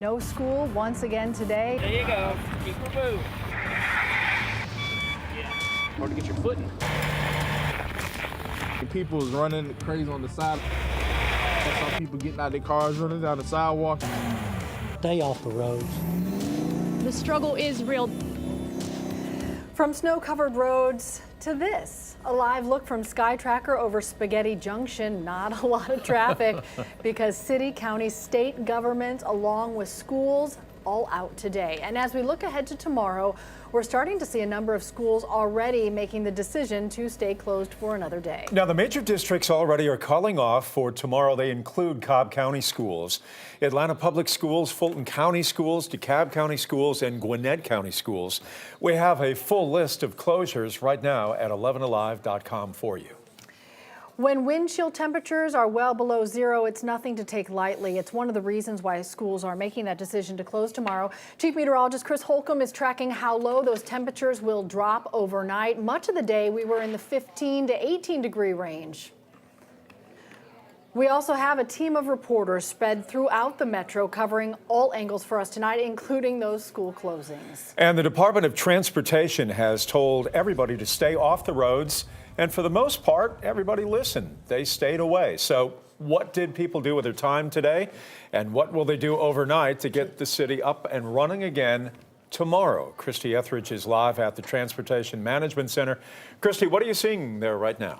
No school once again today. There you go. Keep her moving. Yeah. Hard to get your footing. People is running crazy on the side. I saw people getting out their cars, running down the sidewalk. Stay off the roads. The struggle is real. From snow-covered roads to this, a live look from Sky Tracker over Spaghetti Junction. Not a lot of traffic because city, county, state government, along with schools, all out today. And as we look ahead to tomorrow, we're starting to see a number of schools already making the decision to stay closed for another day. Now, the major districts already are calling off for tomorrow. They include Cobb County schools, Atlanta Public Schools, Fulton County schools, DeKalb County schools, and Gwinnett County schools. We have a full list of closures right now at 11alive.com for you. When wind chill temperatures are well below zero, it's nothing to take lightly. It's one of the reasons why schools are making that decision to close tomorrow. Chief Meteorologist Chris Holcomb is tracking how low those temperatures will drop overnight. Much of the day, we were in the 15 to 18 degree range. We also have a team of reporters spread throughout the metro covering all angles for us tonight, including those school closings. And the Department of Transportation has told everybody to stay off the roads. And for the most part, everybody listened. They stayed away. So what did people do with their time today? And what will they do overnight to get the city up and running again tomorrow? Christy Etheridge is live at the Transportation Management Center. Christy, what are you seeing there right now?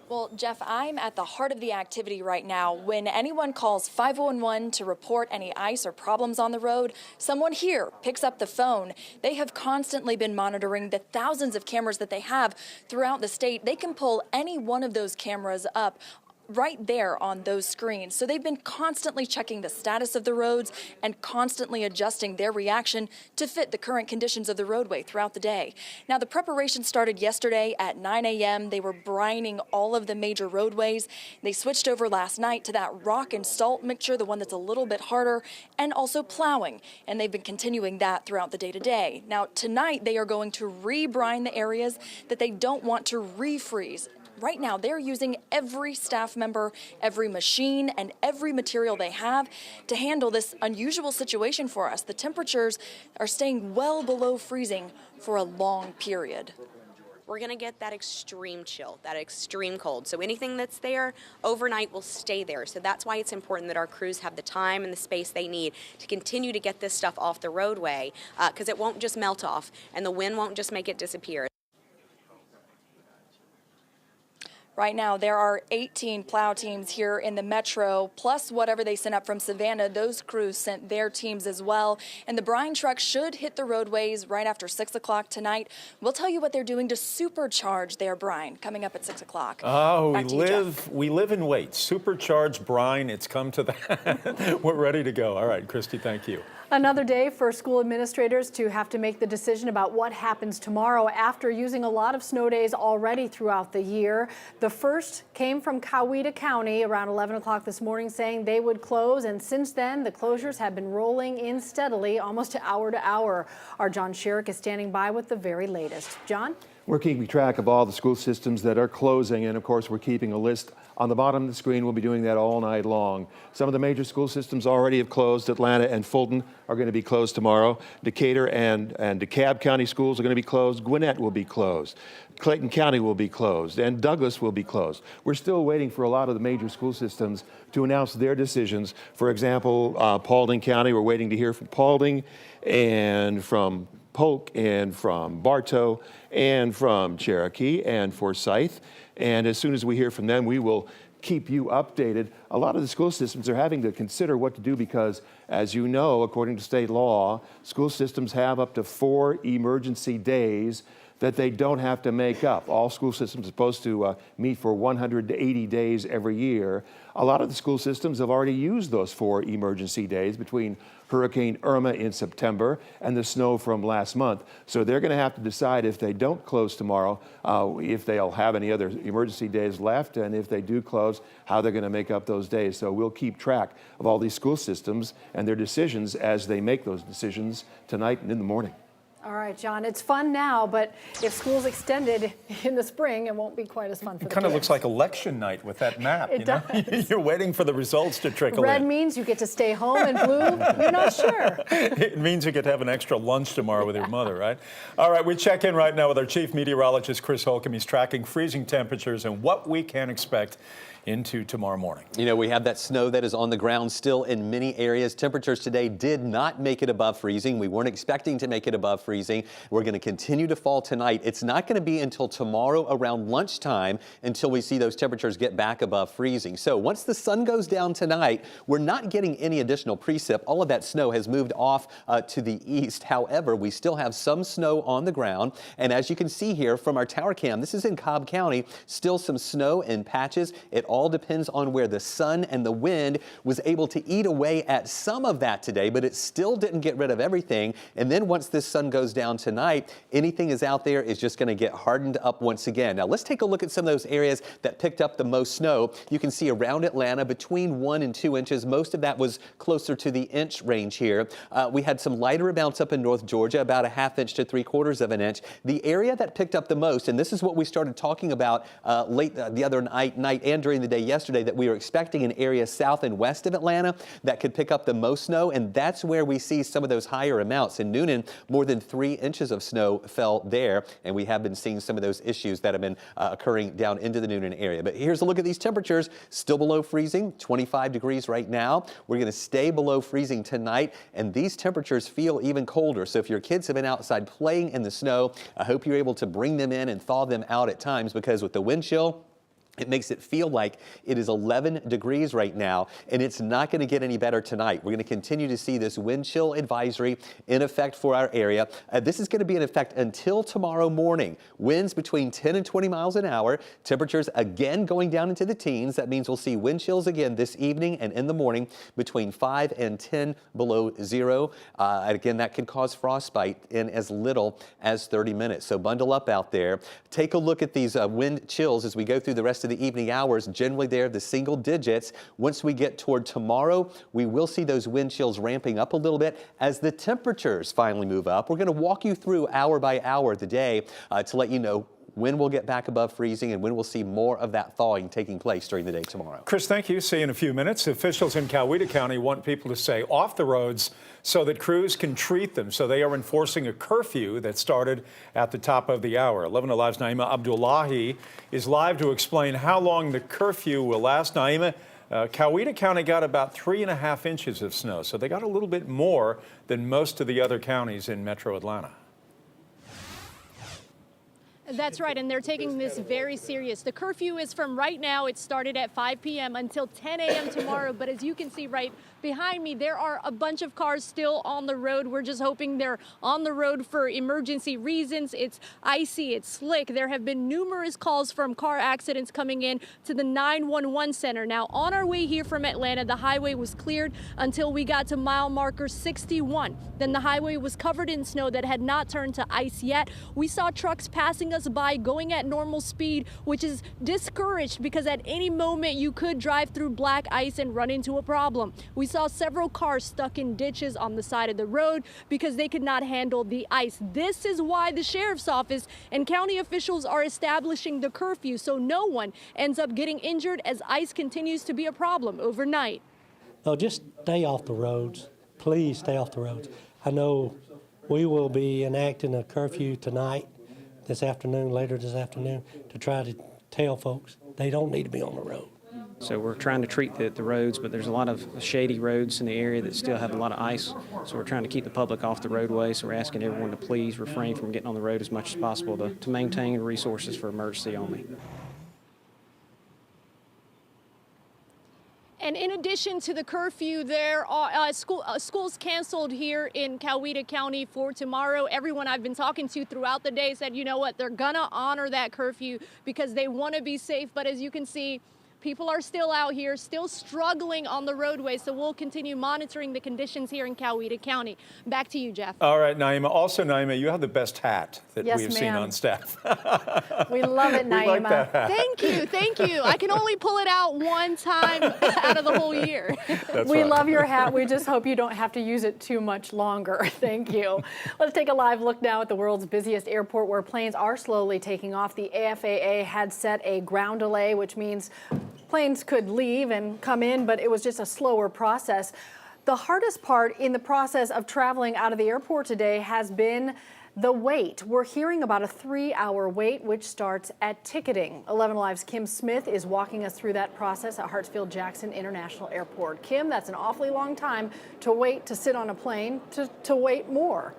Well, Jeff, I'm at the heart of the activity right now. When anyone calls 511 to report any ice or problems on the road, someone here picks up the phone. They have constantly been monitoring the thousands of cameras that they have throughout the state. They can pull any one of those cameras up right there on those screens. So they've been constantly checking the status of the roads and constantly adjusting their reaction to fit the current conditions of the roadway throughout the day. Now, the preparation started yesterday at 9 a.m. They were brining all of the major roadways. They switched over last night to that rock and salt mixture, the one that's a little bit harder, and also plowing. And they've been continuing that throughout the day today. Now, tonight they are going to rebrine the areas that they don't want to refreeze. Right now, they're using every staff member, every machine, and every material they have to handle this unusual situation for us. The temperatures are staying well below freezing for a long period. We're going to get that extreme chill, that extreme cold. So anything that's there overnight will stay there. So that's why it's important that our crews have the time and the space they need to continue to get this stuff off the roadway, because it won't just melt off and the wind won't just make it disappear. Right now, there are 18 plow teams here in the metro, plus whatever they sent up from Savannah. Those crews sent their teams as well. And the brine truck should hit the roadways right after 6 o'clock tonight. We'll tell you what they're doing to supercharge their brine coming up at 6 o'clock. Oh, we live and wait. Supercharged brine, it's come to that. We're ready to go. All right, Christy, thank you. Another day for school administrators to have to make the decision about what happens tomorrow after using a lot of snow days already throughout the year. The first came from Coweta County around 11 o'clock this morning saying they would close, and since then the closures have been rolling in steadily almost hour to hour. Our John Sherrick is standing by with the very latest. John? We're keeping track of all the school systems that are closing, and of course we're keeping a list on the bottom of the screen. We'll be doing that all night long. Some of the major school systems already have closed. Atlanta and Fulton are going to be closed tomorrow. Decatur and DeKalb County schools are going to be closed. Gwinnett will be closed. Clayton County will be closed, and Douglas will be closed. We're still waiting for a lot of the major school systems to announce their decisions. For example, Paulding County, we're waiting to hear from Paulding and from Polk and from Bartow and from Cherokee and Forsyth. And as soon as we hear from them, we will keep you updated. A lot of the school systems are having to consider what to do because, as you know, according to state law, school systems have up to 4 emergency days that they don't have to make up. All school systems are supposed to meet for 180 days every year. A lot of the school systems have already used those 4 emergency days between Hurricane Irma in September and the snow from last month. So they're going to have to decide if they don't close tomorrow, if they'll have any other emergency days left, and if they do close, how they're going to make up those days. So we'll keep track of all these school systems and their decisions as they make those decisions tonight and in the morning. All right, John, it's fun now, but if school's extended in the spring, it won't be quite as fun for the It kind of kids. looks like election night with that map. It you know? does. You're waiting for the results to trickle Red in. means you get to stay home, and blue, you're not sure. It means you get to have an extra lunch tomorrow with your mother, right? All right, we check in right now with our chief meteorologist, Chris Holcomb. He's tracking freezing temperatures and what we can expect into tomorrow morning. You know, we have that snow that is on the ground still in many areas. Temperatures today did not make it above freezing. We weren't expecting to make it above freezing. We're going to continue to fall tonight. It's not going to be until tomorrow around lunchtime until we see those temperatures get back above freezing. So once the sun goes down tonight, we're not getting any additional precip. All of that snow has moved off to the east. However, we still have some snow on the ground. And as you can see here from our tower cam, this is in Cobb County, still some snow in patches. It all depends on where the sun and the wind was able to eat away at some of that today, but it still didn't get rid of everything. And then once this sun goes down tonight, anything is out there is just going to get hardened up once again. Now let's take a look at some of those areas that picked up the most snow. You can see around Atlanta between 1 and 2 inches. Most of that was closer to the inch range here. We had some lighter amounts up in North Georgia, about a 1/2 inch to 3/4 of an inch. The area that picked up the most, and this is what we started talking about late the other night and during the day yesterday, that we were expecting an area south and west of Atlanta that could pick up the most snow, and that's where we see some of those higher amounts. In Noonan, more than 3 inches of snow fell there, and we have been seeing some of those issues that have been occurring down into the Noonan area. But here's a look at these temperatures, still below freezing, 25 degrees right now. We're going to stay below freezing tonight, and these temperatures feel even colder. So if your kids have been outside playing in the snow, I hope you're able to bring them in and thaw them out at times, because with the wind chill, it makes it feel like it is 11 degrees right now, and it's not going to get any better tonight. We're going to continue to see this wind chill advisory in effect for our area. This is going to be in effect until tomorrow morning. Winds between 10 and 20 miles an hour. Temperatures again going down into the teens. That means we'll see wind chills again this evening and in the morning between 5 and 10 below zero. Again, that could cause frostbite in as little as 30 minutes. So bundle up out there. Take a look at these wind chills as we go through the rest of the evening hours. Generally they're the single digits. Once we get toward tomorrow, we will see those wind chills ramping up a little bit as the temperatures finally move up. We're going to walk you through hour by hour the day to let you know when we'll get back above freezing and when we'll see more of that thawing taking place during the day tomorrow. Chris, thank you. See you in a few minutes. Officials in Coweta County want people to stay off the roads so that crews can treat them. So they are enforcing a curfew that started at the top of the hour. 11Alive's Naima Abdullahi is live to explain how long the curfew will last. Naima, Coweta County got about 3.5 inches of snow, so they got a little bit more than most of the other counties in metro Atlanta. That's right, and they're taking this very serious. The curfew is from right now. It started at 5 p.m. until 10 a.m. tomorrow, but as you can see right behind me, there are a bunch of cars still on the road. We're just hoping they're on the road for emergency reasons. It's icy, it's slick. There have been numerous calls from car accidents coming in to the 911 center. Now, on our way here from Atlanta, the highway was cleared until we got to mile marker 61. Then the highway was covered in snow that had not turned to ice yet. We saw trucks passing us by going at normal speed, which is discouraged because at any moment you could drive through black ice and run into a problem. We saw several cars stuck in ditches on the side of the road because they could not handle the ice. This is why the sheriff's office and county officials are establishing the curfew so no one ends up getting injured as ice continues to be a problem overnight. No, just stay off the roads. Please stay off the roads. I know we will be enacting a curfew tonight, later this afternoon, to try to tell folks they don't need to be on the road. So we're trying to treat the roads, but there's a lot of shady roads in the area that still have a lot of ice. So we're trying to keep the public off the roadway. So we're asking everyone to please refrain from getting on the road as much as possible to maintain resources for emergency only. And in addition to the curfew, there are schools canceled here in Coweta County for tomorrow. Everyone I've been talking to throughout the day said, you know what, they're gonna honor that curfew because they want to be safe. But as you can see, People are still out here, still struggling on the roadway, so we'll continue monitoring the conditions here in Coweta County. Back to you, Jeff. All right, Naima. Also, Naima, you have the best hat that Yes, we have seen ma'am. on staff. We love it, Naima. We like that hat. Thank you, thank you. I can only pull it out one time out of the whole year. That's We right. love your hat. We just hope you don't have to use it too much longer. Thank you. Let's take a live look now at the world's busiest airport where planes are slowly taking off. The FAA had set a ground delay, which means planes could leave and come in, but it was just a slower process. The hardest part in the process of traveling out of the airport today has been the wait. We're hearing about a 3-hour wait, which starts at ticketing. 11Alive's Kim Smith is walking us through that process at Hartsfield-Jackson International Airport. Kim, that's an awfully long time to wait to sit on a plane, to wait more.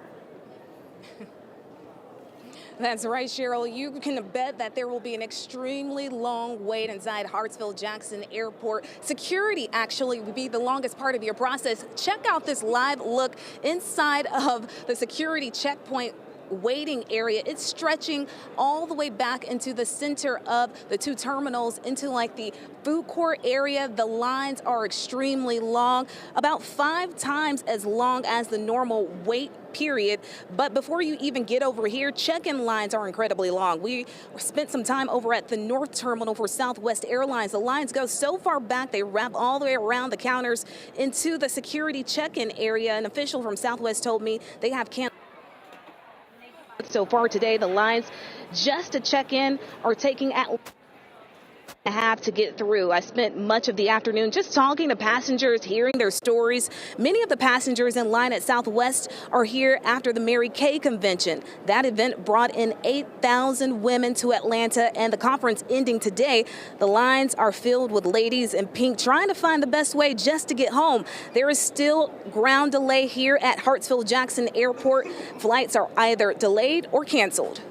That's right, Cheryl. You can bet that there will be an extremely long wait inside Hartsfield-Jackson Airport. Security actually would be the longest part of your process. Check out this live look inside of the security checkpoint waiting area. It's stretching all the way back into the center of the two terminals into like the food court area. The lines are extremely long, about 5 times as long as the normal wait period. But before you even get over here, check-in lines are incredibly long. We spent some time over at the North Terminal for Southwest Airlines. The lines go so far back, they wrap all the way around the counters into the security check-in area. An official from Southwest told me they have canceled. So far today, the lines just to check in are taking at have to get through. I spent much of the afternoon just talking to passengers, hearing their stories. Many of the passengers in line at Southwest are here after the Mary Kay convention. That event brought in 8,000 women to Atlanta, and the conference ending today. The lines are filled with ladies in pink trying to find the best way just to get home. There is still ground delay here at Hartsfield-Jackson Airport. Flights are either delayed or canceled.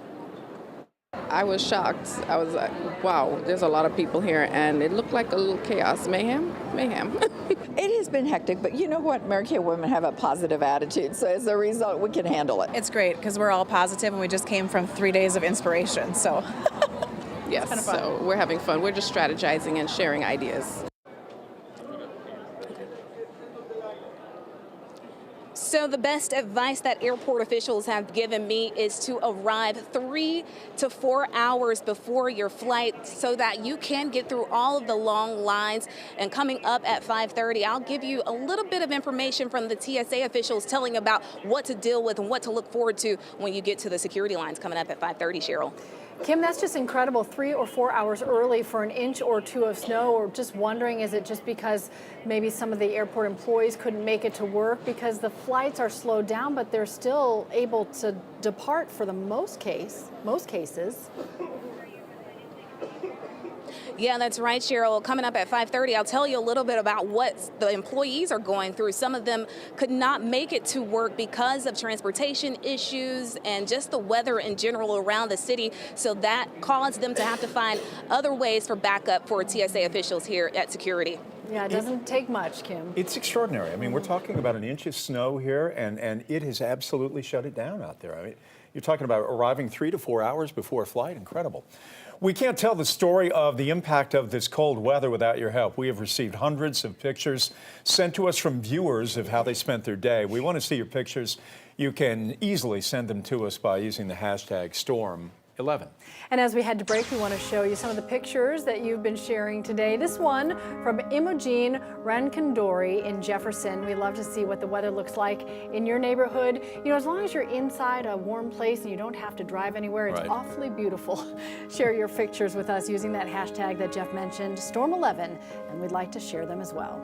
I was shocked. I was like, wow, there's a lot of people here, and it looked like a little chaos, mayhem. It has been hectic, but you know what? Mary Kay women have a positive attitude, so as a result, we can handle it. It's great because we're all positive, and we just came from 3 days of inspiration, so. Yes, kind of fun. so we're having fun. We're just strategizing and sharing ideas. So the best advice that airport officials have given me is to arrive 3 to 4 hours before your flight so that you can get through all of the long lines. And coming up at 5:30, I'll give you a little bit of information from the TSA officials telling about what to deal with and what to look forward to when you get to the security lines coming up at 5:30, Cheryl. Kim, that's just incredible. 3 or 4 hours early for an inch or 2 of snow. Or just wondering, is it just because maybe some of the airport employees couldn't make it to work because the flights are slowed down, but they're still able to depart for the most cases? Yeah, that's right, Cheryl. Coming up at 5:30, I'll tell you a little bit about what the employees are going through. Some of them could not make it to work because of transportation issues and just the weather in general around the city. So that caused them to have to find other ways for backup for TSA officials here at security. Yeah, it doesn't take much, Kim. It's extraordinary. I mean, we're talking about an inch of snow here, and it has absolutely shut it down out there. I mean, you're talking about arriving 3 to 4 hours before a flight. Incredible. We can't tell the story of the impact of this cold weather without your help. We have received hundreds of pictures sent to us from viewers of how they spent their day. We want to see your pictures. You can easily send them to us by using the hashtag Storm11. And as we head to break, we want to show you some of the pictures that you've been sharing today. This one from Imogen Rankandori in Jefferson. We love to see what the weather looks like in your neighborhood. You know, as long as you're inside a warm place and you don't have to drive anywhere, it's awfully beautiful. Share your pictures with us using that hashtag that Jeff mentioned, Storm11, and we'd like to share them as well.